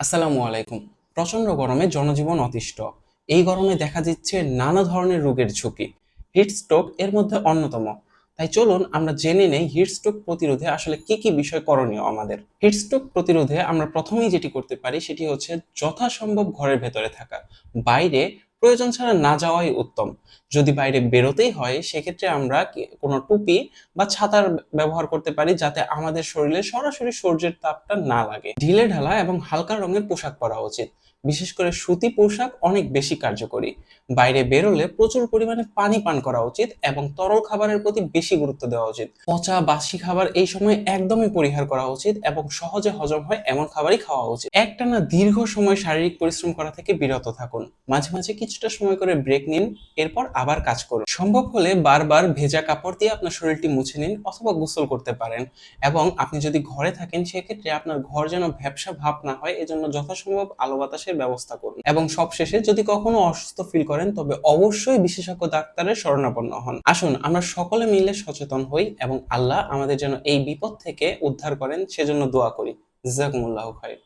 আসসালামু আলাইকুম। প্রচন্ড গরমে জনজীবন অতিষ্ঠ। এই গরমে দেখা দিচ্ছে নানা ধরনের রোগের ঝুঁকি। হিট স্ট্রোক এর মধ্যে অন্যতম। তাই চলুন আমরা জেনে নেই হিট স্ট্রোক প্রতিরোধে আসলে কি কি বিষয় করণীয় আমাদের। হিট স্ট্রোক প্রতিরোধে আমরা প্রথমেই যেটি করতে পারি সেটি হচ্ছে যথাসম্ভব ঘরের ভেতরে থাকা। বাইরে প্রয়োজন ছাড়া না যাওয়াই উত্তম। যদি বাইরে বেরোতেই হয় সেক্ষেত্রে আমরা কোনো টুপি বা ছাতার ব্যবহার করতে পারি, যাতে আমাদের শরীরে সরাসরি সূর্যের তাপটা না লাগে। ঢিলে ঢালা এবং হালকা রঙের পোশাক পরা উচিত। বিশেষ করে সুতি পোশাক অনেক বেশি কার্যকরী। বাইরে বেরোলে প্রচুর পরিমাণে পানি পান করা উচিত এবং তরল খাবারের প্রতি বেশি গুরুত্ব দেওয়া উচিত। পচা বাসি খাবার এই সময় একদমই পরিহার করা উচিত এবং সহজে হজম হয় এমন খাবারই খাওয়া উচিত। একটানা দীর্ঘ সময় শারীরিক পরিশ্রম করা থেকে বিরত থাকুন। মাঝে মাঝে কিছুটা সময় করে ব্রেক নিন, এরপর আবার কাজ করুন। সম্ভব হলে বারবার ভেজা কাপড় দিয়ে আপনার শরীরটি মুছে নিন অথবা গোসল করতে পারেন। এবং আপনি যদি ঘরে থাকেন সেক্ষেত্রে আপনার ঘর যেন ভ্যাপসা ভাব না হয়, এজন্য যথাসম্ভব আলো বাতাসের ব্যবস্থা করুন। এবং সবশেষে যদি কখনো অসুস্থ ফিল করেন তবে অবশ্যই বিশেষজ্ঞ ডাক্তারের শরণাপন্ন হন। আসুন আমরা সকলে মিলে সচেতন হই এবং আল্লাহ আমাদের যেন এই বিপদ থেকে উদ্ধার করেন সেজন্য দোয়া করি। জাযাকুমুল্লাহু খাইর।